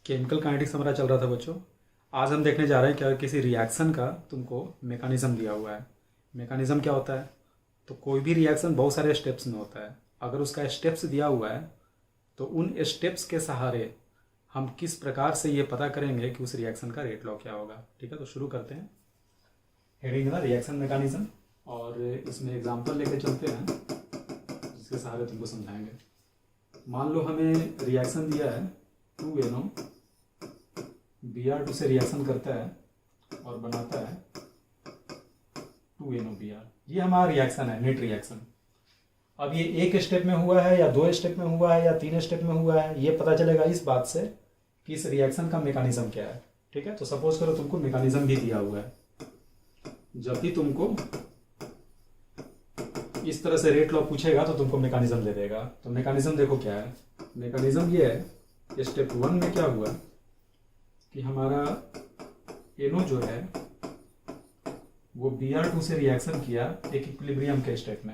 Chemical kinetics हमारा चल रहा था बच्चों। आज हम देखने जा रहे हैं कि अगर किसी रिएक्शन का तुमको मैकेनिज्म दिया हुआ है। मैकेनिज्म क्या होता है? तो कोई भी रिएक्शन बहुत सारे स्टेप्स में होता है। अगर उसका स्टेप्स दिया हुआ है तो उन स्टेप्स के सहारे हम किस प्रकार से ये पता करेंगे कि उस रिएक्शन का रेट लॉ क्या होगा। ठीक है, तो शुरू करते हैं। हेडिंग है रिएक्शन मैकेनिज्म, और इसमें एग्जांपल लेके चलते हैं जिसके सहारे तुमको समझाएंगे। मान लो हमें रिएक्शन दिया है 2NO Br2 से रिएक्शन करता है और बनाता है 2NO Br। ये हमारा रिएक्शन है, नेट रिएक्शन। अब ये एक स्टेप में हुआ है या दो स्टेप में हुआ है या तीन स्टेप में हुआ है, ये पता चलेगा इस बात से कि इस रिएक्शन का मैकेनिज्म क्या है। ठीक है, तो सपोज करो तुमको मैकेनिज्म भी दिया हुआ है। जब भी तुमको इस तरह से रेट लॉ पूछेगा तो तुमको मैकेनिज्म दे देगा। तो मैकेनिज्म देखो क्या है। मैकेनिज्म ये है, स्टेप 1 में क्या हुआ कि हमारा NO जो है वो Br2 से रिएक्शन किया एक इक्विलिब्रियम के स्टेट में,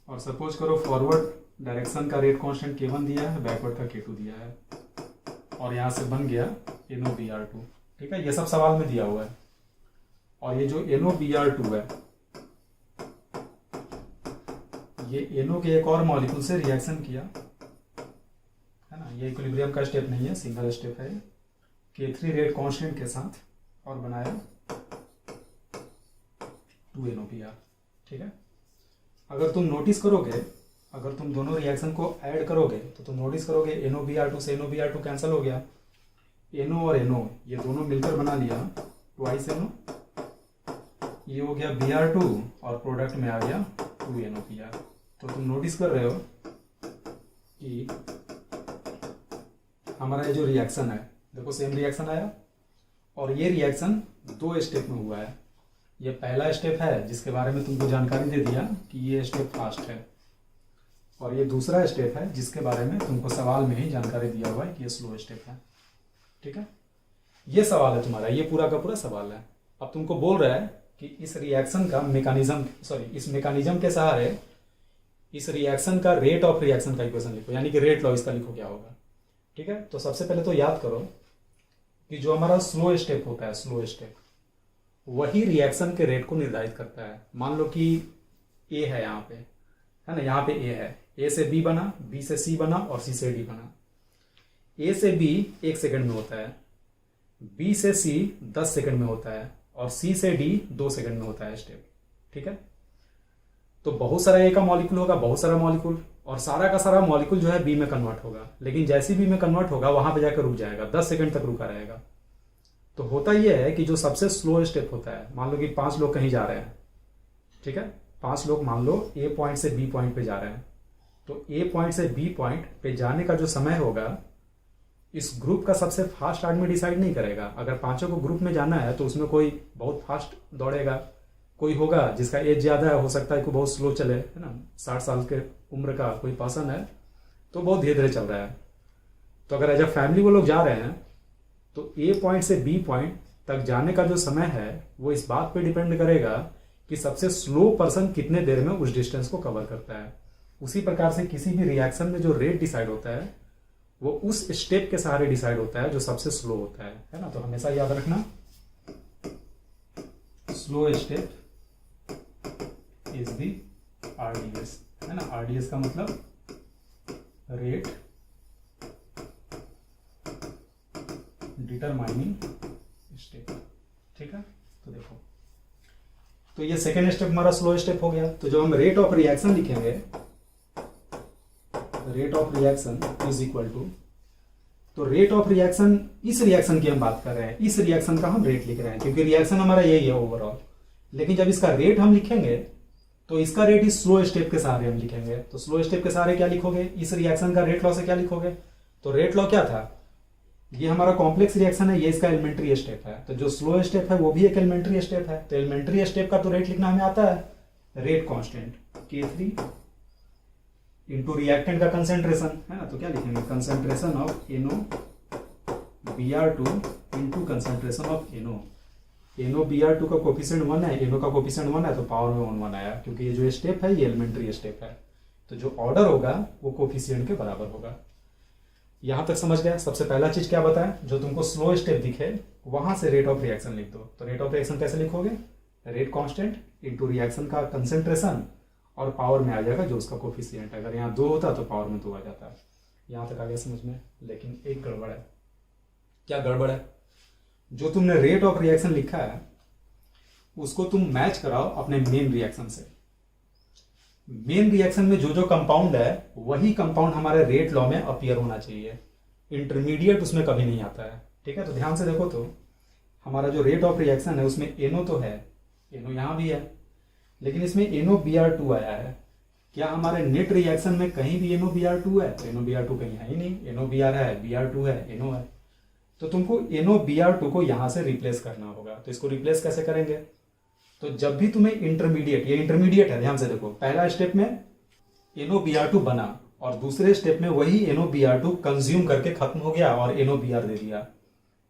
और सपोज करो फॉरवर्ड डायरेक्शन का रेट कांस्टेंट K1 दिया है, बैकवर्ड का K2 दिया है, और यहाँ से बन गया NO Br2। ठीक है, ये सब सवाल में दिया हुआ है। और ये जो NO Br2 है ये NO के एक और मॉलिक्यूल से रिएक्शन किया है ना। ये इक्विलिब्रियम का स्टेप नहीं है, सिंगल स्टेप है। K3 रेट कांस्टेंट के साथ और बनाया 2NO Br। ठीक है, अगर तुम नोटिस करोगे, अगर तुम दोनों रिएक्शन को ऐड करोगे तो तुम नोटिस करोगे NO Br2 से NO Br2 कैंसिल हो गया। NO और NO ये दोनों मिलकर बना लिया 2NO। ये हो गया Br2 और प्रोडक्ट में आ गया 2NO Br। तो तुम नोटिस कर रहे हो कि हमारा ये जो रिएक्शन है, देखो सेम रिएक्शन आया, और ये रिएक्शन दो स्टेप में हुआ है। ये पहला स्टेप है जिसके बारे में तुमको जानकारी दे दिया कि ये स्टेप फास्ट है, और ये दूसरा स्टेप है जिसके बारे में तुमको सवाल में ही जानकारी दिया हुआ है कि ये स्लो स्टेप है। ठीक है, ये सवाल है तुम्हारा, ये पूरा का पूरा सवाल है। अब तुमको बोल रहा है कि इस रिएक्शन का मैकेनिज्म, इस मैकेनिज्म के सहारे इस रिएक्शन का रेट ऑफ रिएक्शन का इक्वेशन लिखो, यानी कि रेट लॉ इसका लिखो क्या होगा। ठीक है, तो सबसे पहले तो याद करो कि जो हमारा स्लो स्टेप होता है, स्लो स्टेप वही रिएक्शन के रेट को निर्धारित करता है। मान लो कि A है यहाँ पे, है ना, यहाँ पे A है, A से B बना, B से C बना और C से D बना। A से B 1 सेकंड में होता है, B से C 10 सेकंड में होता है, और C से D 2 सेकंड में होता है स्टेप। ठीक है, तो बहुत सारा A का मॉलिक्यूल होगा, बहुत सारा मॉलिक्यूल, और सारा का सारा मॉलिक्यूल जो है B में कन्वर्ट होगा, लेकिन जैसे B में कन्वर्ट होगा वहां पे जाकर रुक जाएगा, 10 सेकंड तक रुका रहेगा। तो होता यह है कि जो सबसे स्लो स्टेप होता है, मान लो कि 5 लोग कहीं जा रहे हैं। ठीक है, 5 लोग मान लो A पॉइंट से B पॉइंट पे जा रहे हैं, तो A पॉइंट से B पॉइंट पे जाने का जो समय होगा इस ग्रुप का सबसे फास्ट आदमी डिसाइड नहीं करेगा। अगर पांचों को ग्रुप में जाना है तो उसमें कोई बहुत फास्ट दौड़ेगा, कोई होगा जिसका एज ज्यादा है, हो सकता है कि बहुत स्लो चले, है ना, 60 साल के उम्र का कोई पर्सन है तो बहुत धीरे धीरे चल रहा है। तो अगर एज अ फैमिली वो लोग जा रहे हैं तो A पॉइंट से B पॉइंट तक जाने का जो समय है वो इस बात पे डिपेंड करेगा कि सबसे स्लो पर्सन कितने देर में उस डिस्टेंस को कवर करता है। उसी प्रकार से किसी भी रिएक्शन में जो रेट डिसाइड होता है वो उस स्टेप के सहारे डिसाइड होता है जो सबसे स्लो होता है ना। तो हमेशा याद रखना, slow step is the RDS, है ना। RDS का मतलब रेट डिटरमाइनिंग स्टेप। ठीक है, तो देखो, तो ये सेकेंड स्टेप हमारा स्लो स्टेप हो गया। तो जब हम रेट ऑफ रिएक्शन लिखेंगे, rate of reaction is equal to, तो रेट ऑफ रिएक्शन, इस रिएक्शन की हम बात कर रहे हैं, इस रिएक्शन का हम रेट लिख रहे हैं क्योंकि रिएक्शन हमारा यही है ओवरऑल। लेकिन जब इसका रेट हम लिखेंगे तो इसका रेट इस स्लो स्टेप के सहारे हम लिखेंगे। तो स्लो स्टेप के सहारे क्या लिखोगे, इस रिएक्शन का रेट लॉ से क्या लिखोगे। तो रेट लॉ क्या था, ये हमारा कॉम्प्लेक्स रिएक्शन है, ये इसका एलिमेंट्री स्टेप है, तो जो स्लो स्टेप है वो भी एक एलिमेंट्री स्टेप है। तो एलिमेंट्री स्टेप का तो रेट लिखना हमें आता है, rate constant K3 into reactant का कंसेंट्रेशन, है ना। तो क्या लिखेंगे, concentration of NO Br2 into concentration of NO Br2 का कोफिशिएंट 1 है, NO का कोफिशिएंट 1 है, तो पावर में 1 आया, क्योंकि ये जो स्टेप है ये एलिमेंट्री स्टेप है। तो जो ऑर्डर होगा वो कोफिशिएंट के बराबर होगा। यहां तक समझ गया। सबसे पहला चीज क्या बताया, जो तुमको स्लो स्टेप दिखे वहां से रेट ऑफ रिएक्शन लिख दो। तो रेट ऑफ रिएक्शन कैसे लिखोगे, रेट कांस्टेंट इनटू रिएक्शन का कंसंट्रेशन और पावर में आ जाएगा जो उसका कोफिशिएंट है। अगर यहाँ 2 होता तो पावर में 2 आ जाता। यहां तक आ गया समझ में। लेकिन एक गड़बड़ है। क्या गड़बड़ है, जो तुमने रेट ऑफ रिएक्शन लिखा है उसको तुम मैच कराओ अपने मेन रिएक्शन से। मेन रिएक्शन में जो जो कंपाउंड है वही कंपाउंड हमारे रेट लॉ में अपीयर होना चाहिए, इंटरमीडिएट उसमें कभी नहीं आता है। ठीक है, तो ध्यान से देखो तो हमारा जो रेट ऑफ रिएक्शन है उसमें NO तो है, NO यहां भी है, लेकिन इसमें NOBr2 आया है। क्या हमारे नेट रिएक्शन में कहीं भी NOBr2 है? तो NOBr2 कहीं है ही नहीं। NOBr है, Br2 है, NO है। तो तुमको NOBr2 को यहां से रिप्लेस करना होगा। तो इसको रिप्लेस कैसे करेंगे, तो जब भी तुम्हें इंटरमीडिएट, ये इंटरमीडिएट है, ध्यान से देखो, पहला स्टेप में NOBr2 बना और दूसरे स्टेप में वही NOBr2 कंज्यूम करके खत्म हो गया और NOBr दे दिया।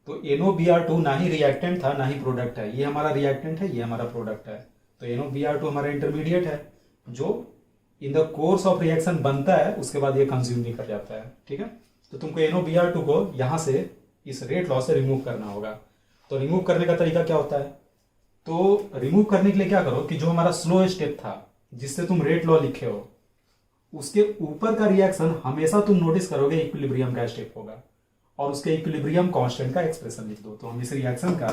तो NOBr2 ना ही रिएक्टेंट था ना ही प्रोडक्ट है। ये हमारा रिएक्टेंट है, ये हमारा प्रोडक्ट है। तो NOBr2 हमारा इंटरमीडिएट है जो in the course of reaction बनता है, उसके बाद ये कंज्यूम भी कर जाता है। ठीक है, तो तुमको NOBr2 को यहां से इस रेट लॉ से रिमूव करना होगा। तो रिमूव करने का तरीका क्या होता है, तो रिमूव करने के लिए क्या करो कि जो हमारा स्लो स्टेप था जिससे तुम रेट लॉ लिखे हो उसके ऊपर का रिएक्शन हमेशा तुम नोटिस करोगे इक्विलिब्रियम का स्टेप होगा और उसके इक्विलिब्रियम कांस्टेंट का एक्सप्रेशन लिख दो। तो हम इस रिएक्शन का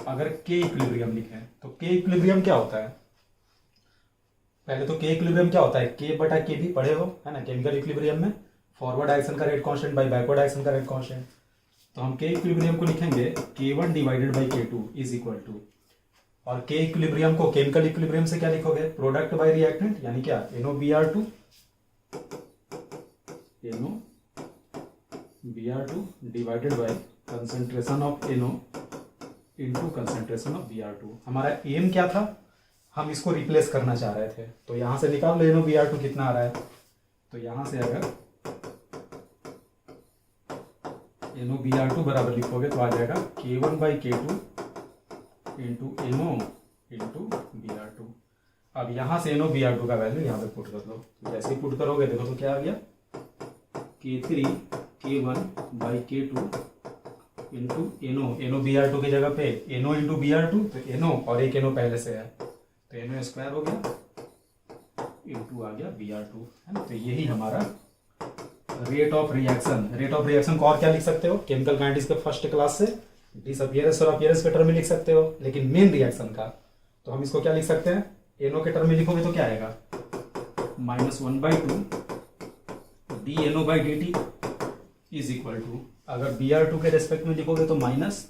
अगर के इक्विलिब्रियम लिखें तो के इक्विलिब्रियम क्या होता है, पहले तो के इक्विलिब्रियम क्या होता है, के बटा के भी पढ़े हो है ना केमिकल इक्विलिब्रियम में, फॉरवर्ड डायरेक्शन का rate constant by backward direction का रेट कांस्टेंट। तो हम के इक्विलिब्रियम को लिखेंगे K1 divided by K2 is equal to, और के इक्विलिब्रियम को केमिकल इक्विलिब्रियम से क्या लिखोगे, प्रोडक्ट बाय रिएक्टेंट, यानी क्या NOBr2 divided by concentration of NO into concentration of Br2। हमारा एम क्या था, हम इसको रिप्लेस करना चाह रहे थे। तो यहां से निकाल लो NOBr2 कितना आ रहा है। तो यहां से अगर NOBr2 बराबर लिखोगे तो आ जाएगा K1 by K2 into NO into Br2। अब यहां से NOBr2 का वैल्यू यहाँ पे पुट कर दो। तो जैसे ही पुट करोगे देखो तो क्या आ गया, K3 K1 by K2 into NOBr2 की जगह पे NO इंटू Br2, तो NO और एक NO पहले से है तो NO स्क्वायर हो गया इंटू आ गया Br2, है ना। तो यही हमारा rate of reaction. Rate of reaction को और क्या लिख सकते हो, केमिकल काइनेटिक्स के फर्स्ट क्लास से डिसअपियरेंस और अपीयरेंस के टर्म में लिख सकते हो, लेकिन मेन रिएक्शन का तो हम इसको क्या लिख सकते हैं, NO के टर्म में लिखोगे तो क्या आएगा, -1/2 dNO/dt इज इक्वल टू, अगर Br2 के रेस्पेक्ट में लिखोगे तो minus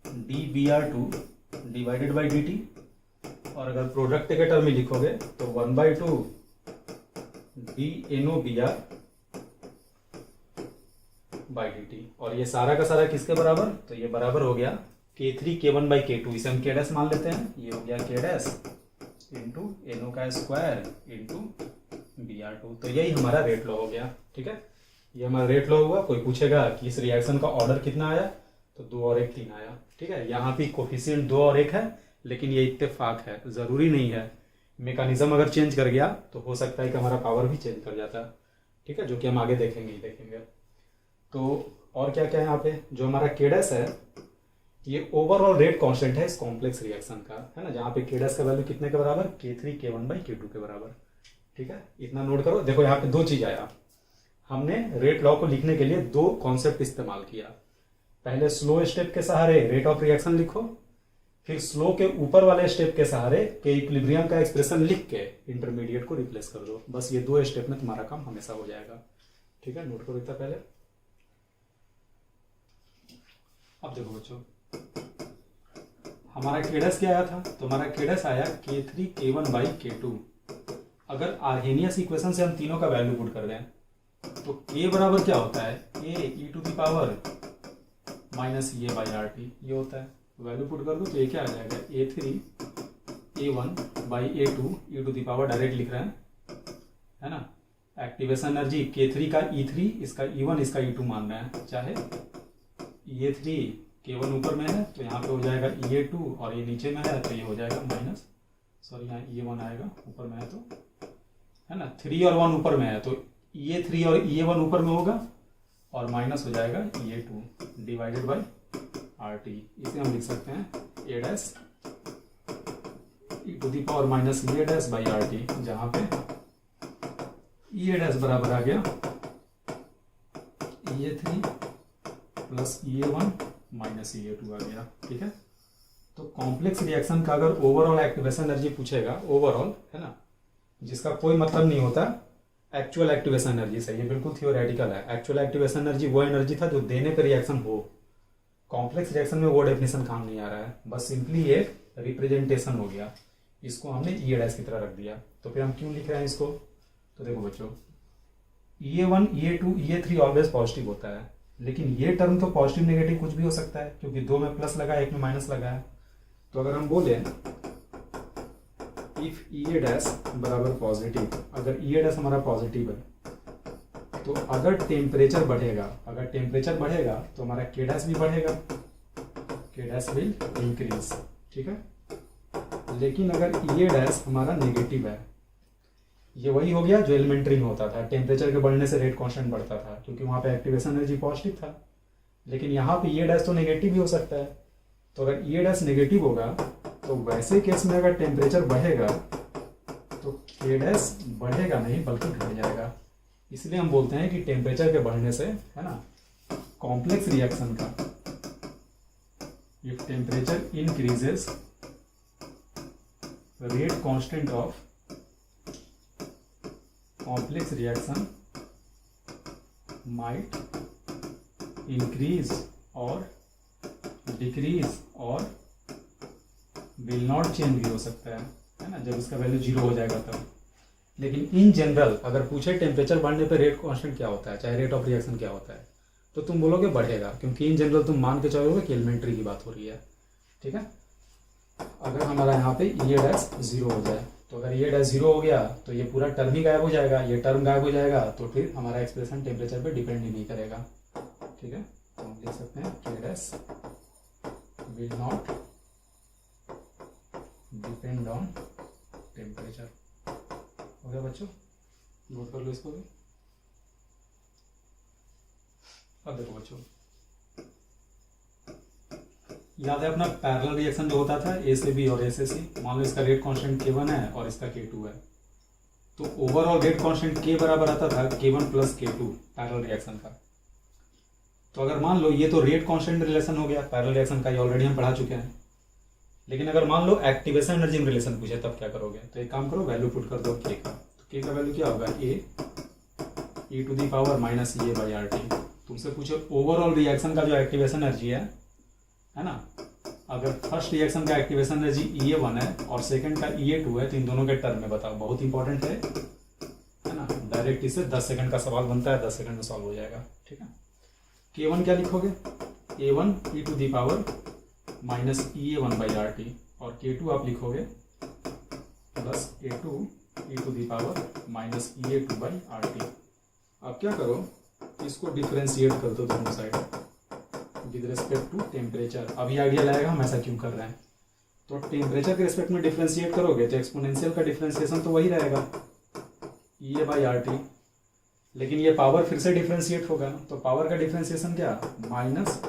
dBr2 divided by dt, और अगर प्रोडक्ट के टर्म में लिखोगे तो 1/2 dNOBr बाई dt। और ये सारा का सारा किसके बराबर, तो ये बराबर हो गया K3 K1 बाई K2, इसे हम K' मान लेते हैं। ये हो गया K' इंटू NO का स्क्वायर इंटू Br2। तो यही हमारा रेट लॉ हो गया। ठीक है, ये हमारा रेट लॉ हुआ। कोई पूछेगा कि इस रिएक्शन का ऑर्डर कितना आया, तो 2 और 1 3 आया। ठीक है, यहाँ पे कोफिशिएंट 2 और 1 है, लेकिन ये इत्तेफाक है, जरूरी नहीं है। मैकेनिज्म अगर चेंज कर गया तो हो सकता है कि हमारा पावर भी चेंज कर जाता है। ठीक है, जो कि हम आगे देखेंगे ही देखेंगे। तो और क्या क्या है यहाँ पे, जो हमारा K' है ये ओवरऑल रेट कांस्टेंट है इस कॉम्प्लेक्स रिएक्शन का, है ना, जहाँ पे K' का वैल्यू कितने के बराबर, K3 K1 बाई K2 के बराबर। ठीक है, इतना नोट करो। देखो यहाँ पे 2 चीज आया, हमने रेट लॉ को लिखने के लिए 2 कॉन्सेप्ट इस्तेमाल किया। पहले स्लो स्टेप के सहारे रेट ऑफ रिएक्शन लिखो, फिर स्लो के ऊपर वाले स्टेप के सहारे के इक्विलिब्रियम का एक्सप्रेशन लिख के इंटरमीडिएट को रिप्लेस कर दो। बस ये 2 स्टेप में तुम्हारा काम हमेशा हो जाएगा। ठीक है, नोट करो इतना पहले। अब देखो बच्चों, हमारा K' क्या आया था, तो हमारा K' आया K3 K1 बाई K2। अगर आर्हेनियस इक्वेशन से हम तीनों का वैल्यू पुट कर दें तो K बराबर क्या होता है, A e to the power minus E by RT, ये होता है। वैल्यू पुट कर दो तो ये क्या आ जाएगा, A3 A1 by A2 e to the power, direct लिख रहे हैं, है ना। एक्टिवेशन एनर्जी K3 का E3, इसका E1, इसका E2 मान रहे हैं, चाहे E3 K1 ऊपर में है तो यहाँ पे हो जाएगा E2, और ये नीचे में है तो ये हो जाएगा माइनस, सॉरी यहाँ E1 आएगा ऊपर में है तो, है ना, 3 और 1 ऊपर में है तो E3 और E1 ऊपर में होगा और माइनस हो जाएगा E2 डिवाइडेड बाई RT। इसे हम लिख सकते हैं A dash e to the power minus E dash by RT, जहाँ पे E डैश बराबर आ गया E3 plus E1 minus E2 आ गया। ठीक है, तो कॉम्प्लेक्स रिएक्शन का अगर ओवरऑल एक्टिवेशन एनर्जी पूछेगा, ओवरऑल है ना, जिसका कोई मतलब नहीं होता एक्चुअल एक्टिवेशन एनर्जी से, ये बिल्कुल थियोरेटिकल है। एक्चुअल एक्टिवेशन एनर्जी वो एनर्जी था जो देने पर रिएक्शन हो। कॉम्प्लेक्स रिएक्शन में वो डेफिनेशन काम नहीं आ रहा है, बस सिंपली एक रिप्रेजेंटेशन हो गया। इसको हमने E डैश की तरह रख दिया। तो फिर हम क्यों लिख रहे हैं इसको? तो देखो बच्चों, E1 E2 E3 always positive होता है, लेकिन ये टर्म तो पॉजिटिव नेगेटिव कुछ भी हो सकता है, क्योंकि दो में प्लस लगा है, एक में माइनस लगा है। तो अगर हम बोले इफ E डैश बराबर पॉजिटिव, अगर E डैश हमारा पॉजिटिव है तो अगर टेम्परेचर बढ़ेगा तो हमारा K डैश भी बढ़ेगा, K डैश विल इंक्रीज। ठीक है, लेकिन अगर E डैश हमारा नेगेटिव है, ये वही हो गया जो एलिमेंट्री में होता था, टेम्परेचर के बढ़ने से रेट कांस्टेंट बढ़ता था, क्योंकि वहां पे एक्टिवेशन एनर्जी पॉजिटिव था। लेकिन यहाँ पे E डैश तो नेगेटिव भी हो सकता है। तो अगर E डैश नेगेटिव होगा तो वैसे केस में अगर टेम्परेचर बढ़ेगा तो K डैश बढ़ेगा नहीं बल्कि घट जाएगा। इसलिए हम बोलते हैं कि टेम्परेचर के बढ़ने से, है ना, कॉम्प्लेक्स रिएक्शन का if temperature increases rate constant of complex reaction might increase or decrease और will not change भी हो सकता है ना, जब इसका वैल्यू 0 हो जाएगा तब। लेकिन इन जनरल अगर पूछे टेम्परेचर बढ़ने पर रेट कांस्टेंट क्या होता है, चाहे रेट ऑफ रिएक्शन क्या होता है, तो तुम बोलोगे बढ़ेगा, क्योंकि इन जनरल तुम मान के चलोगे कि एलिमेंट्री की बात हो रही है। ठीक है, अगर हमारा यहाँ पे E डैश 0 हो जाए, तो अगर E डैश 0 हो गया तो ये पूरा टर्म ही गायब हो जाएगा, ये टर्म गायब हो जाएगा तो फिर हमारा एक्सप्रेशन टेम्परेचर पे डिपेंड ही नहीं करेगा। ठीक है, तो हम लिख सकते हैं K dash will not depend on temperature. हो गया बच्चों, नोट कर लो इसको भी। अब देखो बच्चों, याद है अपना पैरेलल रिएक्शन जो होता था A से B और A से C, मान लो इसका रेट कांस्टेंट K1 है और इसका K2 है, तो ओवरऑल रेट कांस्टेंट K बराबर आता था K1 plus K2 parallel reaction का। तो अगर मान लो ये तो रेट कांस्टेंट रिलेशन हो गया पैरेलल रिएक्शन का, ये ऑलरेडी हम पढ़ा चुके हैं। लेकिन अगर मान लो एक्टिवेशन एनर्जी में रिलेशन पूछे तब क्या करोगे? तो एक काम करो, वैल्यू पुट कर दो K का। तो K का वैल्यू क्या होगा? A e to the power minus E by RT। तुमसे पूछो ओवरऑल रिएक्शन का जो एक्टिवेशन एनर्जी है ना, अगर फर्स्ट रिएक्शन का एक्टिवेशन एनर्जी E1 है और सेकंड का E2 है, तो इन दोनों के टर्म में बताओ। बहुत इंपॉर्टेंट है ना, डायरेक्ट इससे 10 सेकंड का सवाल बनता है, 10 सेकंड में सॉल्व हो जाएगा। ठीक है, K1 क्या लिखोगे? A1 e to the power minus E1 by RT, और K2 आप लिखोगे plus A2 e to the power minus E2 by RT। अब क्या करो, इसको डिफ्रेंशिएट कर दो दोनों side with respect to temperature. अभी आइडिया लाएगा हम ऐसा क्यों कर रहे हैं। तो टेम्परेचर के रिस्पेक्ट में डिफ्रेंशिएट करोगे तो एक्सपोनेंशियल का डिफ्रेंशिएशन तो वही रहेगा E बाई RT, लेकिन ये पावर फिर से डिफ्रेंशिएट होगा, तो पावर का डिफ्रेंशिएशन क्या? Minus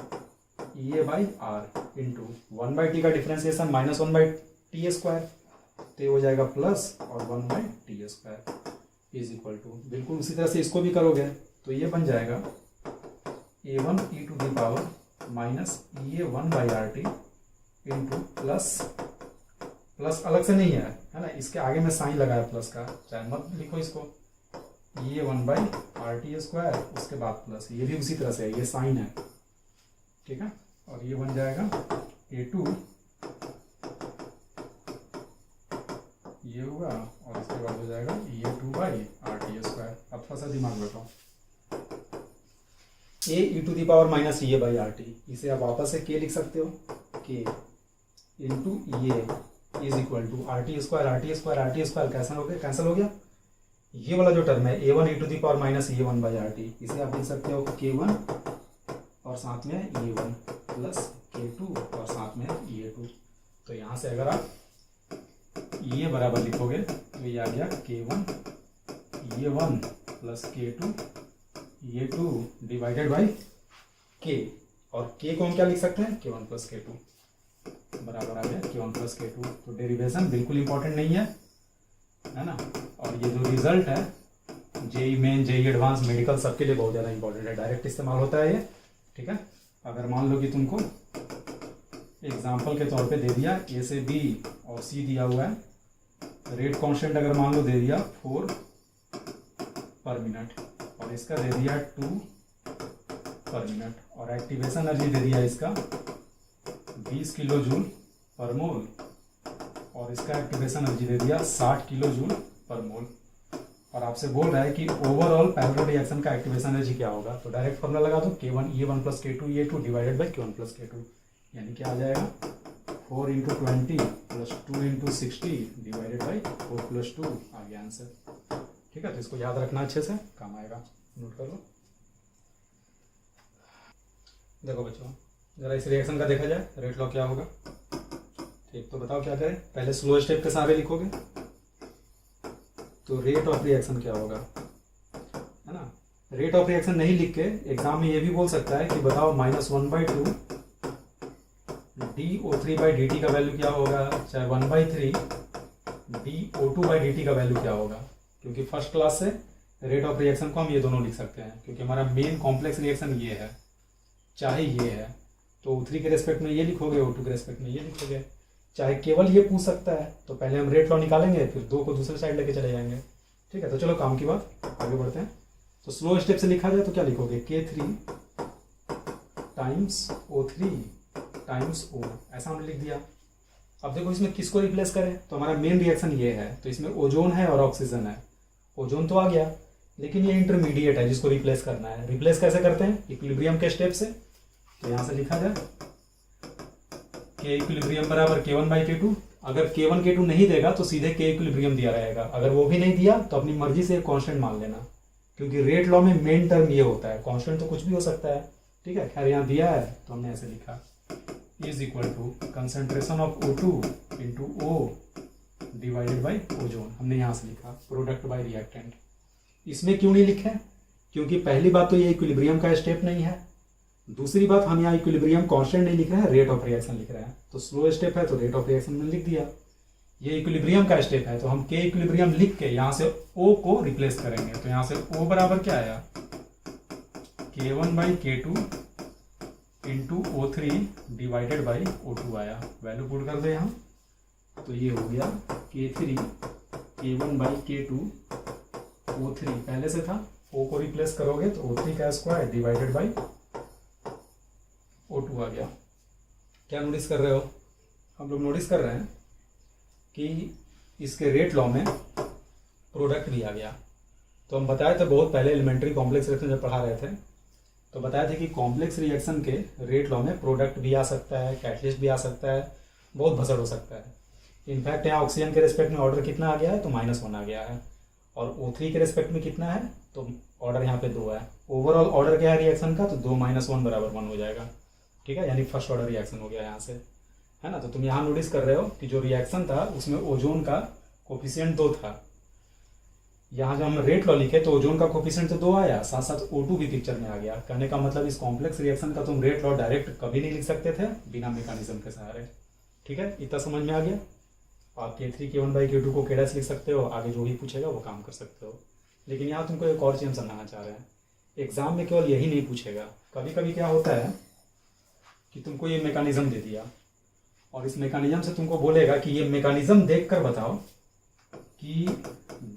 E by R into 1 by t का differentiation minus 1 by t square, तो ये हो जाएगा प्लस और 1 by t square is equal to, बिल्कुल उसी तरह से इसको भी करोगे तो ये बन जाएगा A1 e to the power minus E1 by RT into plus अलग से नहीं है ना, इसके आगे में साइन लगाया प्लस का, चाहे मत लिखो इसको, E1 बाई RT स्क्वायर, उसके बाद प्लस, ये भी उसी तरह से है, ये साइन है। ठीक है, और ये बन जाएगा A2, ये होगा और इसके बाद हो जाएगा E2 बाई RT स्क्वायर। अब थोड़ा सा दिमाग लगाओ, A e to the power minus E by RT, इसे आप वापस से K लिख सकते हो, K into E is equal to RT square cancel हो गया। ये वाला जो टर्म है A1 e to the power minus E1 by RT, इसे आप लिख सकते हो K1 और साथ में E1 प्लस K2 और साथ में E2। तो यहाँ से अगर आप ये बराबर लिखोगे तो ये आ गया K1 E1 प्लस K2 ये टू डिवाइडेड बाई के, और के को हम क्या लिख सकते हैं, K1 प्लस K2 बराबर आ गया K1 प्लस K2। तो डेरिवेशन बिल्कुल इंपॉर्टेंट नहीं है ना। और ये जो रिजल्ट है JEE main, JEE advance, medical सबके लिए बहुत ज़्यादा इंपॉर्टेंट है, डायरेक्ट इस्तेमाल होता है ये। ठीक है, अगर मान लो कि तुमको एग्जाम्पल के तौर पे दे दिया ए से बी और सी दिया हुआ है, रेट कांस्टेंट अगर मान लो दे दिया 4 पर मिनट, और इसका दे दिया 2 पर मिनट, और एक्टिवेशन एनर्जी दे दिया इसका 20 किलो जूल पर मोल, और इसका एक्टिवेशन एनर्जी दे दिया 60 किलो जूल पर मोल, और आपसे बोल रहा है कि ओवरऑल पैरेलल रिएक्शन का एक्टिवेशन एनर्जी क्या होगा। तो डायरेक्ट फॉर्मूला लगा दो K1 E1 plus K2 E2 divided by K1 plus K2, यानी क्या आ जाएगा 4 into 20 plus 2 into 60 divided by 4 plus 2 आ गया आंसर। ठीक है, तो इसको याद रखना, अच्छे से काम आएगा, नोट कर लो। देखो बच्चों, जरा इस रिएक्शन का देखा जाए, रेट लॉ क्या होगा। ठीक, तो बताओ क्या करें, पहले स्लो स्टेप के सहारे लिखोगे, तो रेट ऑफ रिएक्शन क्या होगा, है ना। रेट ऑफ रिएक्शन नहीं लिख के एग्जाम में ये भी बोल सकता है कि बताओ -1/2 DO3/dt का वैल्यू क्या होगा, चाहे 1/3 DO2/dt का वैल्यू क्या होगा, क्योंकि फर्स्ट क्लास से रेट ऑफ रिएक्शन को हम ये दोनों लिख सकते हैं, क्योंकि हमारा मेन कॉम्प्लेक्स रिएक्शन ये है, चाहे ये है तो O3 के रेस्पेक्ट में ये लिखोगे, O2 के रेस्पेक्ट में ये लिखोगे। चाहे केवल ये पूछ सकता है तो पहले हम रेट लॉ निकालेंगे, फिर 2 को दूसरे साइड लेके चले जाएंगे। ठीक है, तो चलो काम की बात आगे बढ़ते हैं। तो स्लो स्टेप से लिखा जाए तो क्या लिखोगे, K3 times O3 times O, ऐसा हमने लिख दिया। अब देखो इसमें किसको रिप्लेस करें, तो हमारा मेन रिएक्शन ये है, तो इसमें ओजोन है और ऑक्सीजन है। ओजोन तो आ गया, लेकिन ये इंटरमीडिएट है जिसको रिप्लेस करना है। रिप्लेस कैसे करते हैं, इक्विलिब्रियम के स्टेप से। तो यहां से लिखा जाए K इक्विलिब्रियम बराबर K1/K2। अगर K1 K2 नहीं देगा तो सीधे K इक्विलिब्रियम दिया रहेगा, अगर वो भी नहीं दिया तो अपनी मर्जी से कांस्टेंट मान लेना, क्योंकि रेट लॉ में मेन टर्म ये होता है, कांस्टेंट तो कुछ भी हो सकता है। ठीक है, खैर यहाँ दिया है तो हमने ऐसे लिखा is equal to concentration of O2 into O divided by ozone, हमने यहाँ से लिखा प्रोडक्ट बाई रिएक्टेंट। इसमें क्यों नहीं लिखे, क्योंकि पहली बात तो ये इक्विलिब्रियम का स्टेप नहीं है, दूसरी बात हम यहाँ इक्विलिब्रियम कांस्टेंट नहीं लिख रहे हैं, रेट ऑफ रिएक्शन लिख रहे हैं। तो स्लो स्टेप है तो रेट ऑफ रिएक्शन में लिख दिया, ये इक्विलिब्रियम का स्टेप है तो हम K इक्विलिब्रियम लिख के यहाँ से O को रिप्लेस करेंगे। तो यहाँ से O बराबर क्या आया, K1/K2 into O3 divided by O2 आया, वैल्यू पुट कर दे यहाँ, तो ये हो गया K3 K1/K2 O3 पहले से था, O को रिप्लेस करोगे तो O3 का स्क्वायर डिवाइडेड बाई O2 आ गया। क्या नोटिस कर रहे हो, हम लोग नोटिस कर रहे हैं कि इसके रेट लॉ में प्रोडक्ट भी आ गया। तो हम बताए थे बहुत पहले एलिमेंट्री कॉम्प्लेक्स रिएक्शन जब पढ़ा रहे थे, तो बताया था कि कॉम्प्लेक्स रिएक्शन के रेट लॉ में प्रोडक्ट भी आ सकता है, कैटलिस्ट भी आ सकता है, बहुत भसड़ हो सकता है। इनफैक्ट यहाँ ऑक्सीजन के रेस्पेक्ट में ऑर्डर कितना आ गया है, तो -1 आ गया है, और O3 के रेस्पेक्ट में कितना है, तो ऑर्डर यहाँ पे 2 है। ओवरऑल ऑर्डर क्या है रिएक्शन का, तो 2 - 1 बराबर 1 हो जाएगा। ठीक है, यानी फर्स्ट ऑर्डर रिएक्शन हो गया यहाँ से, है ना। तो तुम यहाँ नोटिस कर रहे हो कि जो रिएक्शन था उसमें ओजोन का कोफिशिएंट 2 था, यहाँ जब हम रेट लॉ लिखे तो ओजोन का कोफिशिएंट तो 2 आया, साथ साथ O2 भी पिक्चर में आ गया। कहने का मतलब इस कॉम्प्लेक्स रिएक्शन का तुम रेट लॉ डायरेक्ट कभी नहीं लिख सकते थे बिना मैकेनिज्म के सहारे। ठीक है, इतना समझ में आ गया। आप K3 K1/K2 को K' लिख सकते हो, आगे जो भी पूछेगा वो काम कर सकते हो। लेकिन यहाँ तुमको एक और चीज हम समझाना चाह रहे हैं, एग्जाम में केवल यही नहीं पूछेगा, कभी कभी क्या होता है कि तुमको ये मैकेनिज्म दे दिया और इस मैकेनिज्म से तुमको बोलेगा कि ये मैकेनिज्म देखकर बताओ कि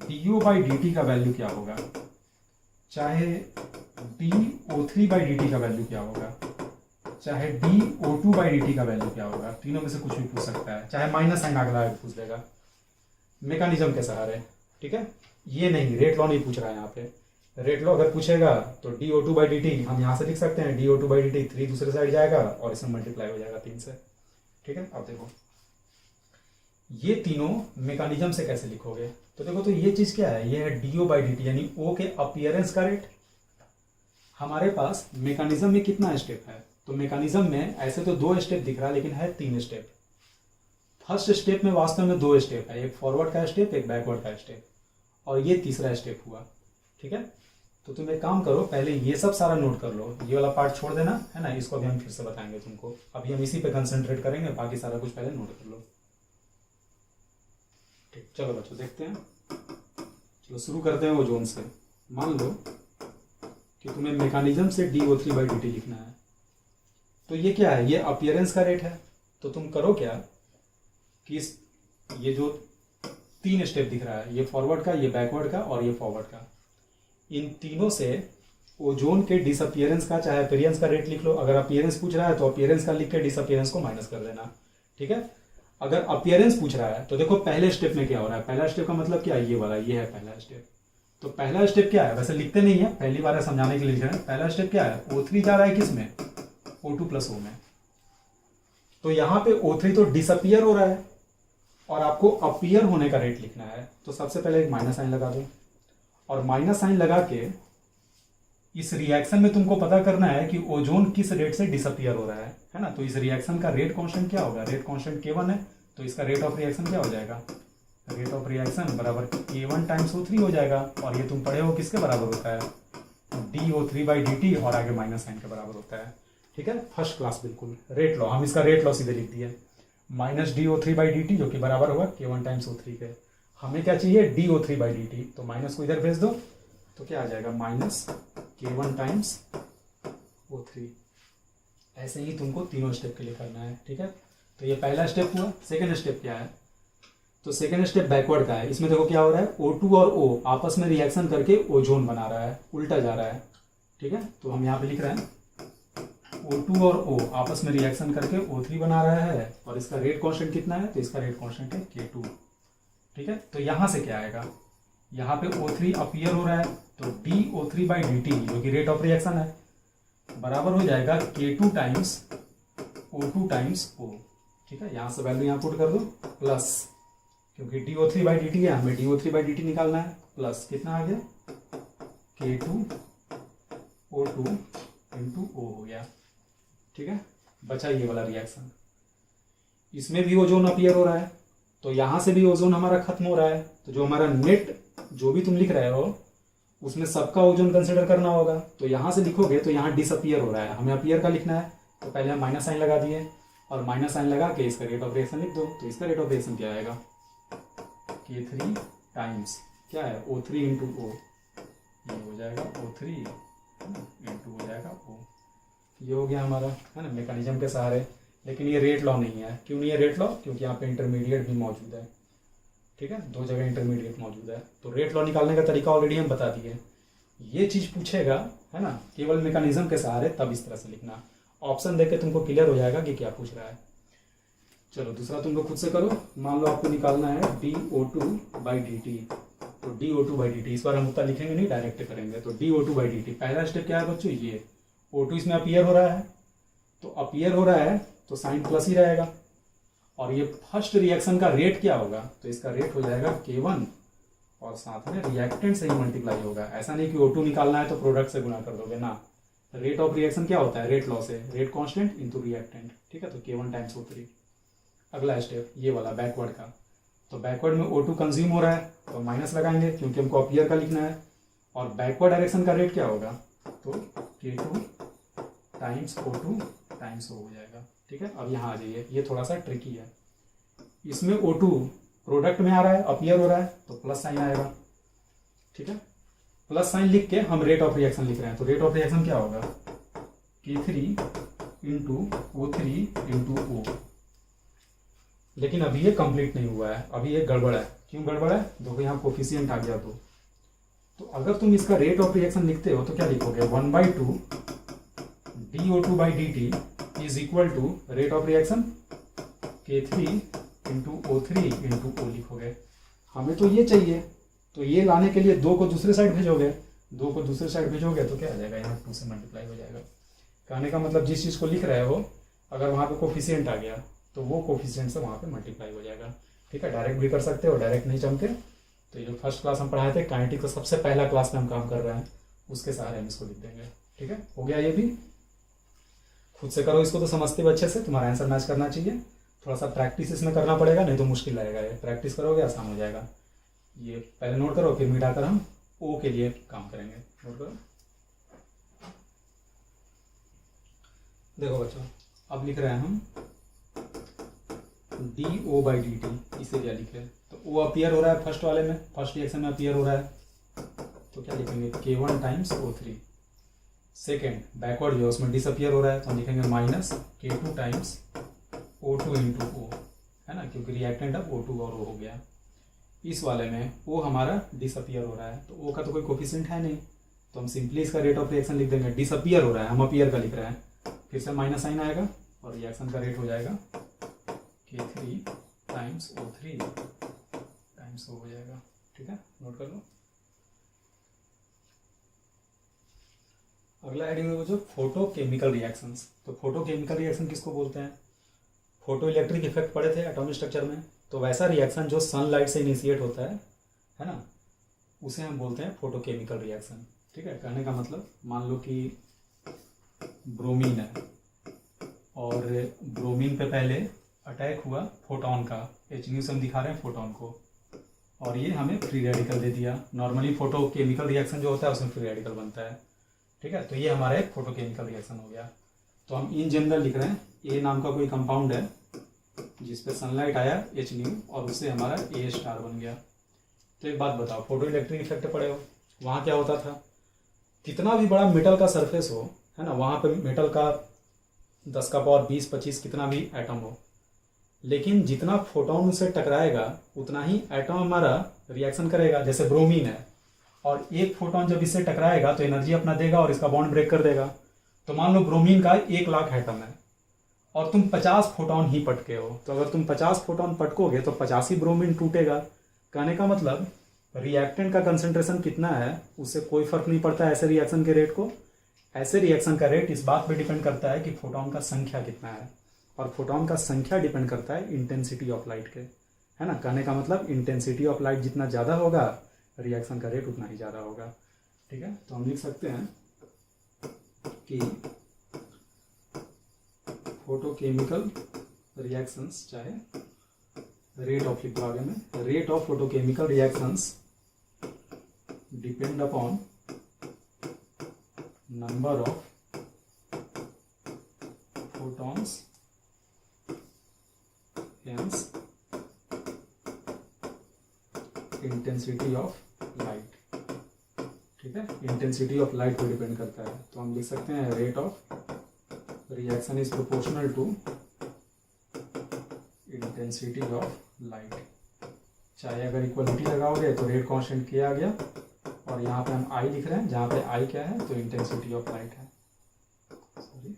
DO/dt का वैल्यू क्या होगा, चाहे DO3/dt का वैल्यू क्या होगा, चाहे DO2/dt का वैल्यू क्या होगा, तीनों में से कुछ भी पूछ सकता है, चाहे माइनस साइन अगला पूछ देगा मैकेनिज्म के सहारे। ठीक है, ये नहीं, रेट लॉ नहीं पूछ रहा है यहाँ पे। रेट लॉ अगर पूछेगा तो DO2/dt हम यहाँ से लिख सकते हैं, DO2/dt 3 दूसरे साइड जाएगा और इसमें मल्टीप्लाई हो जाएगा 3 से। ठीक है, अब देखो ये तीनों मैकेनिज्म से कैसे लिखोगे, तो देखो तो ये चीज क्या है, ये है DO/dt यानी O के अपीयरेंस का रेट। हमारे पास मैकेनिज्म में कितना स्टेप है, तो मैकेनिज्म में ऐसे तो 2 स्टेप दिख रहा है लेकिन है 3 स्टेप। फर्स्ट स्टेप में वास्तव में 2 स्टेप है, एक फॉरवर्ड का स्टेप, एक बैकवर्ड का स्टेप, और ये तीसरा स्टेप हुआ। ठीक है, तो तुम एक काम करो, पहले ये सब सारा नोट कर लो, ये वाला पार्ट छोड़ देना है ना, इसको अभी हम फिर से बताएंगे तुमको। अभी हम इसी पे कंसंट्रेट करेंगे, बाकी सारा कुछ पहले नोट कर लो। ठीक, चलो बच्चों देखते हैं। चलो शुरू करते हैं ओजोन से। मान लो कि तुम्हें मैकेनिज्म से DO3/dt लिखना है, तो ये क्या है, ये अपीयरेंस का रेट है। तो तुम करो क्या कि ये जो 3 स्टेप दिख रहा है, ये फॉरवर्ड का, ये बैकवर्ड का और ये फॉरवर्ड का, इन तीनों से ओजोन के डिसअपियरेंस का चाहे अपीयरेंस का रेट लिख लो। अगर अपीयरेंस पूछ रहा है तो अपीयरेंस का लिख के डिसअपियरेंस को माइनस कर देना। ठीक है, अगर अपीयरेंस पूछ रहा है तो देखो पहले स्टेप में क्या हो रहा है। पहला स्टेप का मतलब क्या है, ये वाला, ये है पहला स्टेप। तो पहला स्टेप क्या है, वैसे लिखते नहीं है, पहली बार समझाने के लिए लिख रहे हैं। पहला स्टेप क्या है, O3 जा रहा है किस में, O2 + O में। तो यहाँ पे O3 तो डिसअपियर हो रहा है और आपको अपीयर होने का रेट लिखना है। तो सबसे पहले एक माइनस साइन लगा दो, और माइनस साइन लगा के इस रिएक्शन में तुमको पता करना है कि ओजोन किस रेट से डिसअपियर हो रहा है ना। तो इस रिएक्शन का रेट कांस्टेंट क्या होगा, रेट कांस्टेंट K1 है, तो इसका रेट ऑफ रिएक्शन क्या हो जाएगा, रेट ऑफ रिएक्शन बराबर K1 × O3 हो जाएगा। और ये तुम पढ़े हो किसके बराबर होता है, DO3/dt, और आगे माइनस साइन के बराबर होता है। ठीक है, फर्स्ट क्लास बिल्कुल। रेट लॉ, हम इसका रेट लॉ सीधे लिख दिए, -DO3/dt जो कि बराबर होगा K1 × O3 के। हमें क्या चाहिए, DO3/dt, तो माइनस को इधर भेज दो, तो क्या आ जाएगा, -K1 × O3। ऐसे ही तुमको तीनों स्टेप के लिए करना है। ठीक है, तो ये पहला स्टेप हुआ। सेकेंड स्टेप क्या है, तो सेकेंड स्टेप बैकवर्ड का है। इसमें देखो क्या हो रहा है, O2 और O आपस में रिएक्शन करके ओजोन बना रहा है, उल्टा जा रहा है। ठीक है, तो हम यहाँ पे लिख रहे हैं O2 और O आपस में रिएक्शन करके O3 बना रहा है, और इसका रेट कांस्टेंट कितना है, तो इसका रेट कांस्टेंट है K2। ठीक है, तो यहाँ से क्या आएगा, यहाँ पे O3 अपीयर हो रहा है, तो DO3/dt जो कि रेट ऑफ रिएक्शन है बराबर हो जाएगा K2 × O2 × O। ठीक है, यहाँ से वैल्यू यहाँ पुट कर दो, प्लस, क्योंकि DO3/dt है, हमें DO3/dt निकालना है, प्लस कितना आ गया, K2 O2 × O हो गया। ठीक है, बचा ये वाला रिएक्शन। इसमें भी ओजोन अपीयर हो रहा है, तो यहां से भी ओजोन हमारा खत्म हो रहा है। तो जो हमारा नेट जो भी तुम लिख रहे हो उसमें सबका ओजोन कंसिडर करना होगा। तो यहां से लिखोगे तो यहाँ डिसअपियर हो रहा है, हमें अपीयर का लिखना है, तो पहले हम माइनस साइन लगा दिए, और माइनस साइन लगा के इसका रेट ऑफ रिएक्शन लिख दो। तो इसका रेट ऑफ रिएक्शन क्या आएगा, K3 टाइम्स क्या है, O3 × O, ये हो जाएगा O3 × हो जाएगा O। ये हो गया हमारा, है ना, मैकेनिज्म के सहारे। लेकिन ये रेट लॉ नहीं है। क्यों नहीं है रेट लॉ, क्योंकि यहाँ पे इंटरमीडिएट भी मौजूद है। ठीक है, 2 जगह इंटरमीडिएट मौजूद है। तो रेट लॉ निकालने का तरीका ऑलरेडी हम बता दिए। ये चीज पूछेगा, है ना, केवल मैकेनिज्म के सहारे, तब इस तरह से लिखना। ऑप्शन देख के तुमको क्लियर हो जाएगा कि क्या पूछ रहा है। चलो दूसरा तुम लोग खुद से करो। मान लो आपको निकालना है DO2/dt, तो DO2/dt इस बार हम उत्तर लिखेंगे नहीं, डायरेक्ट करेंगे। तो DO2/dt पहला स्टेप क्या है बच्चों, ये O2 इसमें अपीयर हो रहा है, तो अपीयर हो रहा है तो साइन प्लस ही रहेगा। और ये फर्स्ट रिएक्शन का रेट क्या होगा, तो इसका रेट हो जाएगा K1, और साथ में रिएक्टेंट से ही मल्टीप्लाई होगा। ऐसा नहीं कि O2 निकालना है तो प्रोडक्ट से गुणा कर दोगे ना। रेट ऑफ रिएक्शन क्या होता है, रेट लॉ से, रेट कांस्टेंट इंटू रिएक्टेंट। ठीक है, तो K1 × O3। अगला स्टेप ये वाला बैकवर्ड का, तो बैकवर्ड में O2 कंज्यूम हो रहा है, तो माइनस लगाएंगे क्योंकि हमको अपीयर का लिखना है। और बैकवर्ड डायरेक्शन का रेट क्या होगा, तो K2 × O2 × O हो जाएगा। ठीक है, अब यहाँ आ जाइए, ये थोड़ा सा ट्रिकी है। इसमें O2 प्रोडक्ट में आ रहा है, अपीयर हो रहा है, तो प्लस साइन आएगा। ठीक है, प्लस साइन लिख के हम रेट ऑफ रिएक्शन लिख रहे हैं। तो रेट ऑफ रिएक्शन क्या होगा, K3 × O3 × O। लेकिन अभी ये कंप्लीट नहीं हुआ है, अभी ये गड़बड़ है। क्यों गड़बड़ है, देखो यहाँ कोफिशिएंट आ गया। तो अगर तुम इसका रेट ऑफ रिएक्शन लिखते हो तो क्या लिखोगे, 1/2 DO2/dt is equal to rate of reaction K3 × O3 × O लिखोगे। हमें तो ये चाहिए, तो ये लाने के लिए 2 को दूसरे साइड भेजोगे, 2 को दूसरे साइड भेजोगे तो क्या आ जाएगा, यहाँ 2 से मल्टीप्लाई हो जाएगा। कहने का मतलब जिस चीज़ को लिख रहे हो, अगर वहाँ पे कोफिशिएंट आ गया तो वो कोफिशिएंट से वहाँ पे मल्टीप्लाई हो जाएगा। ठीक है, डायरेक्ट भी कर सकते हो, डायरेक्ट नहीं जमते तो ये जो फर्स्ट क्लास हम पढ़ाए थे काइनेटिक, तो सबसे पहला क्लास में हम काम कर रहे हैं, उसके सहारे हम इसको लिख देंगे। ठीक है, हो गया। ये भी खुद से करो इसको, तो समझते हो अच्छे से, तुम्हारा आंसर मैच करना चाहिए। थोड़ा सा प्रैक्टिस इसमें करना पड़ेगा, नहीं तो मुश्किल लगेगा। ये प्रैक्टिस करोगे आसान हो जाएगा। ये पहले नोट करो, फिर मिटाकर हम ओ के लिए काम करेंगे। नोट करो। देखो बच्चों, अब लिख रहे हैं हम D O by D T, इसे क्या लिखे, तो ओ अपियर हो रहा है फर्स्ट वाले में, फर्स्ट रिएक्शन में अपियर हो रहा है, तो क्या लिखेंगे K1 times O3। Second backward जो उसमें डिसअपियर हो रहा है, तो हम लिखेंगे minus K2 times O2 into O, है ना, क्योंकि रिएक्टेंट अब O2 और O हो गया। इस वाले में O हमारा डिसअपियर हो रहा है, तो O का तो कोई कोफिशिएंट है नहीं, तो हम सिंपली इसका रेट ऑफ रिएक्शन लिख देंगे। डिसअपियर हो रहा है, हम अपियर का लिख रहे हैं, फिर से माइनस साइन आएगा और रिएक्शन का रेट हो जाएगा K3 times O3 times O हो जाएगा। ठीक है, नोट कर लो। अगला हेडिंग में बच्चों फोटो केमिकल रिएक्शंस। तो फोटो केमिकल रिएक्शन किसको बोलते हैं? फोटो इलेक्ट्रिक इफेक्ट पढ़े थे एटॉमिक स्ट्रक्चर में, तो वैसा रिएक्शन जो सनलाइट से इनिशिएट होता है ना, उसे हम बोलते हैं फोटो केमिकल रिएक्शन। ठीक है, कहने का मतलब मान लो कि ब्रोमीन है और ब्रोमीन पे पहले अटैक हुआ फोटोन का, H से हम दिखा रहे हैं फोटोन को, और ये हमें फ्री रेडिकल दे दिया। नॉर्मली फोटो केमिकल रिएक्शन जो होता है उसमें फ्री रेडिकल बनता है। ठीक है, तो ये हमारा एक फोटो केमिकल रिएक्शन हो गया। तो हम इन जनरल लिख रहे हैं ए नाम का कोई कंपाउंड है जिसपे सनलाइट आया H और उससे हमारा A स्टार बन गया। तो एक बात बताओ, फोटो इलेक्ट्रिक इफेक्ट पड़े हो, वहाँ क्या होता था, कितना भी बड़ा मेटल का सरफेस हो, है ना, वहाँ पे मेटल का 10 का पावर 20 25 कितना भी एटम हो, लेकिन जितना फोटोन उससे टकराएगा उतना ही एटम हमारा रिएक्शन करेगा। जैसे ब्रोमीन है और एक फोटोन जब इससे टकराएगा तो एनर्जी अपना देगा और इसका बॉन्ड ब्रेक कर देगा। तो मान लो ब्रोमीन का 1 लाख एटम है और तुम 50 फोटोन ही पटके हो, तो अगर तुम 50 फोटोन पटकोगे तो 50 ही ब्रोमीन टूटेगा। कहने का मतलब रिएक्टेंट का कंसंट्रेशन कितना है उससे कोई फर्क नहीं पड़ता ऐसे रिएक्शन के रेट को। ऐसे रिएक्शन का रेट इस बात पे डिपेंड करता है कि फोटोन का संख्या कितना है, और फोटोन का संख्या डिपेंड करता है इंटेंसिटी ऑफ लाइट के, है ना। कहने का मतलब इंटेंसिटी ऑफ लाइट जितना ज़्यादा होगा रिएक्शन का रेट उतना ही ज़्यादा होगा। ठीक है, तो हम लिख सकते हैं कि फोटोकेमिकल रिएक्शंस, चाहे रेट ऑफ लिख दो आगे में, rate of photochemical reactions depend upon number of photons hence intensity of light. ठीक है, इंटेंसिटी ऑफ लाइट पे डिपेंड करता है, तो हम लिख सकते हैं rate of reaction is proportional to intensity of light. चाहे अगर इक्वलिटी लगाओगे तो रेट कांस्टेंट K आ गया, और यहाँ पे हम I लिख रहे हैं, जहाँ पे I क्या है तो इंटेंसिटी ऑफ लाइट है। सॉरी,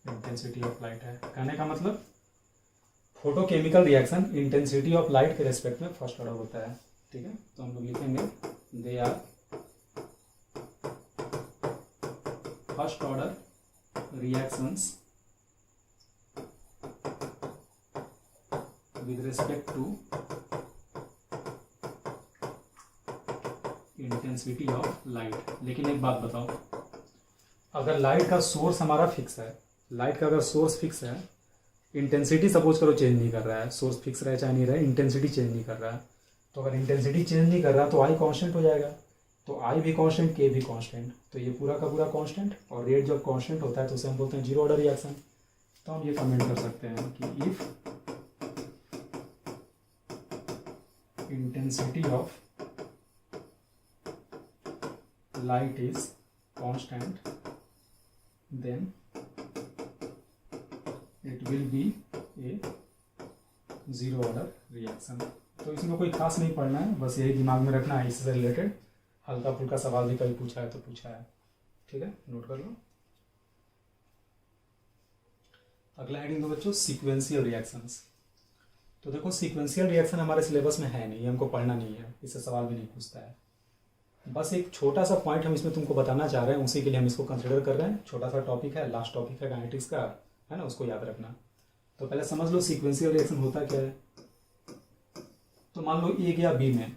इंटेंसिटी ऑफ लाइट है। कहने का मतलब photochemical reaction intensity of light के रेस्पेक्ट में फर्स्ट ऑर्डर होता है। ठीक है, तो हम लोग लिखेंगे they are first order reactions with respect to intensity of light. लेकिन एक बात बताओ, अगर लाइट का सोर्स हमारा फिक्स है, लाइट का अगर सोर्स फिक्स है, इंटेंसिटी सपोज करो चेंज नहीं कर रहा है, सोर्स फिक्स रहे चाहे नहीं रहे, इंटेंसिटी चेंज नहीं कर रहा है, तो अगर इंटेंसिटी चेंज नहीं कर रहा तो I कांस्टेंट हो जाएगा, तो I भी कांस्टेंट K भी कांस्टेंट, तो ये पूरा का पूरा कांस्टेंट, और रेट जब कांस्टेंट होता है तो उसे हम बोलते हैं जीरो ऑर्डर रिएक्शन। तो हम ये कमेंट कर सकते हैं कि if intensity of light is constant then it will be a zero order reaction। तो इसमें कोई खास नहीं पढ़ना है, बस यही दिमाग में रखना है, इससे रिलेटेड हल्का फुल्का सवाल भी कभी पूछा है तो पूछा है। ठीक है, नोट कर लो। अगला हेडिंग दो बच्चों सीक्वेंशियल रिएक्शंस। तो देखो सीक्वेंशियल रिएक्शन हमारे सिलेबस में है नहीं, हमको पढ़ना नहीं है, इससे सवाल भी नहीं पूछता है। बस एक छोटा सा पॉइंट हम इसमें तुमको बताना चाह रहे हैं, उसी के लिए हम इसको कंसिडर कर रहे हैं। छोटा सा टॉपिक है, लास्ट टॉपिक है काइनेटिक्स का, है ना, उसको याद रखना। तो पहले समझ लो सीक्वेंशियल रिएक्शन होता क्या है। तो मान लो A गया B में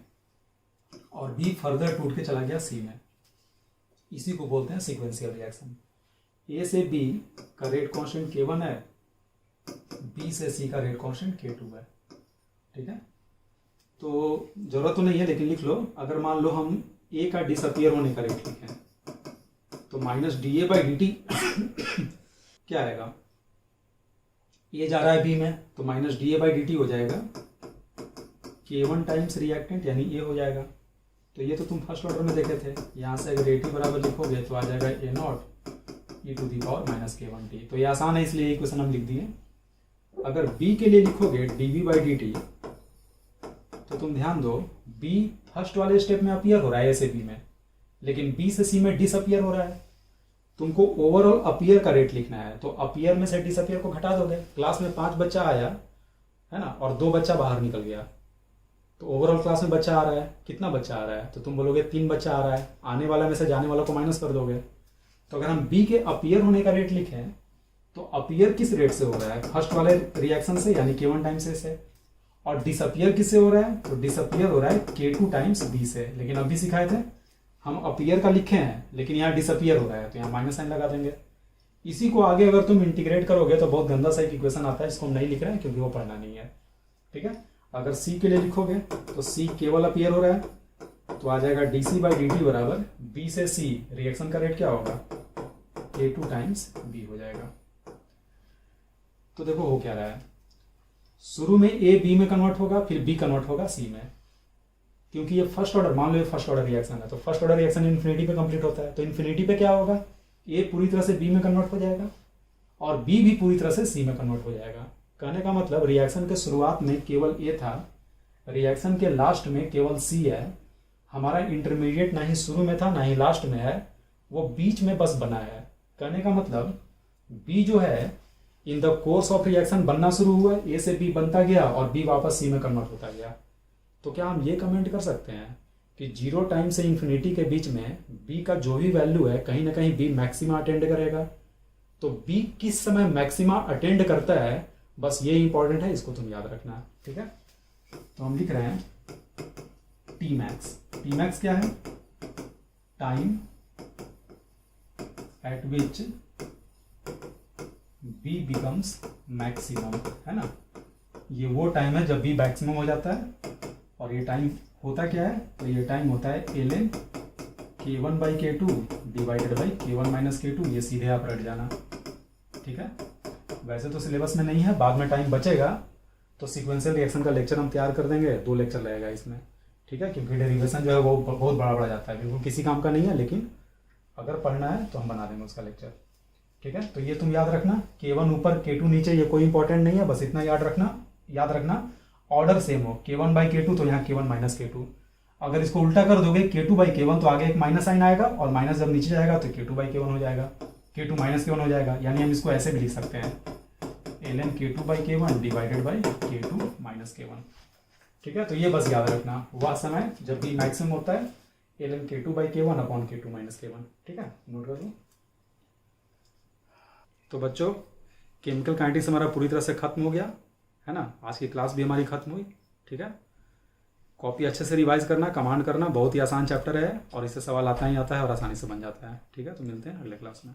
और B फर्दर टूट के चला गया C में, इसी को बोलते हैं सीक्वेंशियल रिएक्शन। A से B का रेट कांस्टेंट K1 है, B से C का रेट कांस्टेंट K2 है। ठीक है। तो जरूरत तो नहीं है लेकिन लिख लो, अगर मान लो हम ए का डिसअपियर होने का रेट लिखें तो minus D A by D T क्या आएगा, ए जा रहा है बी में तो minus D A by D T हो जाएगा K1 टाइम्स रिएक्टेंट यानी ए हो जाएगा। तो ये तो तुम फर्स्ट ऑर्डर में देखे थे, यहाँ से अगर ए टी बराबर लिखोगे तो आ जाएगा a nought e to the power minus K1 t। तो ये आसान है इसलिए इक्वेशन हम लिख दिए। अगर b के लिए लिखोगे dv बाई डी टी तो तुम ध्यान दो b फर्स्ट वाले स्टेप में अपीयर हो रहा है ए से बी में, लेकिन b से c में डिसअपियर हो रहा है। तुमको ओवरऑल अपीयर का रेट लिखना है तो अपीयर में से डिसअपियर को घटा दोगे। क्लास में 5 बच्चा आया है ना और 2 बच्चा बाहर निकल गया, तो ओवरऑल क्लास में बच्चा आ रहा है, कितना बच्चा आ रहा है, तो तुम बोलोगे 3 बच्चा आ रहा है, आने वाला में से जाने वाला को माइनस कर दोगे। तो अगर हम b के अपीयर होने का रेट लिखें तो अपीयर किस रेट से हो रहा है, फर्स्ट वाले रिएक्शन से यानी K1 टाइम्स ए से, और डिसअपियर किससे हो रहा है, तो डिसअपियर हो रहा है K2 टाइम्स बी से। लेकिन अभी सिखाए थे हम अपीयर का लिखे हैं लेकिन यहाँ डिसअपियर हो रहा है तो यहाँ माइनस साइन लगा देंगे। इसी को आगे अगर तुम इंटीग्रेट करोगे तो बहुत गंदा सा एक इक्वेशन आता है, इसको हम नहीं लिख रहे हैं क्योंकि वो पढ़ना नहीं है, ठीक है। अगर सी के लिए लिखोगे तो सी केवल अपीयर हो रहा है तो आ जाएगा D C by D T बराबर बी से सी रिएक्शन का रेट क्या होगा, K2 टाइम्स बी हो जाएगा। तो देखो हो क्या रहा है, शुरू में ए बी में कन्वर्ट होगा फिर बी कन्वर्ट होगा सी में, क्योंकि ये फर्स्ट ऑर्डर, मान लो ये फर्स्ट ऑर्डर रिएक्शन है तो फर्स्ट ऑर्डर रिएक्शन इन्फिनिटी पे कंप्लीट होता है। तो इन्फिनिटी पे क्या होगा, ए पूरी तरह से बी में कन्वर्ट हो जाएगा और बी भी पूरी तरह से सी में कन्वर्ट हो जाएगा। कहने का मतलब रिएक्शन के शुरुआत में केवल ए था, रिएक्शन के लास्ट में केवल सी है। हमारा इंटरमीडिएट ना ही शुरू में था ना ही लास्ट में है, वो बीच में बस बना है। कहने का मतलब बी जो है in the course of reaction बनना शुरू हुआ, ए से बी बनता गया और बी वापस सी में कन्वर्ट होता गया। तो क्या हम ये कमेंट कर सकते हैं कि 0 टाइम से इन्फिनिटी के बीच में बी का जो भी वैल्यू है कहीं ना कहीं बी मैक्सिमा अटेंड करेगा। तो बी किस समय मैक्सिमा अटेंड करता है, बस ये इंपॉर्टेंट है, इसको तुम याद रखना, ठीक है। तो हम लिख रहे हैं टी मैक्स। टी मैक्स क्या है, time at which B becomes maximum, है ना। ये वो टाइम है जब बी मैक्सिमम हो जाता है और ये टाइम होता क्या है, तो ये टाइम होता है ln K1 by K2 divided by K1 minus K2। ये सीधे आप रट जाना, ठीक है। वैसे तो सिलेबस में नहीं है, बाद में टाइम बचेगा तो सीक्वेंशियल रिएक्शन का लेक्चर हम तैयार कर देंगे, 2 लेक्चर लगेगा इसमें, ठीक है। क्योंकि डेरिवेशन जो है वो बहुत बड़ा बड़ा जाता है, बिल्कुल किसी काम का नहीं है, लेकिन अगर पढ़ना है तो हम बना देंगे उसका लेक्चर, ठीक है। तो ये तुम याद रखना, K1 ऊपर K2 नीचे, ये कोई इंपॉर्टेंट नहीं है, बस इतना याद रखना ऑर्डर सेम हो, K1 बाई K2 तो यहाँ K1 माइनस K2। अगर इसको उल्टा कर दोगे K2 बाई K1 तो आगे एक माइनस साइन आएगा और माइनस जब नीचे जाएगा तो K2 बाई K1 हो जाएगा, K2 माइनस K1 हो जाएगा। यानी हम इसको ऐसे भी लिख सकते हैं ln K2 by K1 divided by K2 minus K1, ठीक है। तो ये बस याद रखना, वह समय जब भी मैक्सिमम होता है ln K2 by K1 upon K2 minus K1, ठीक है, नोट कर लो। तो बच्चों केमिकल काइनेटिक्स हमारा पूरी तरह से खत्म हो गया है ना, आज की क्लास भी हमारी खत्म हुई, ठीक है। कॉपी अच्छे से रिवाइज करना, कमांड करना, बहुत ही आसान चैप्टर है और इससे सवाल आता ही आता है और आसानी से बन जाता है, ठीक है। तो मिलते हैं अगले क्लास में।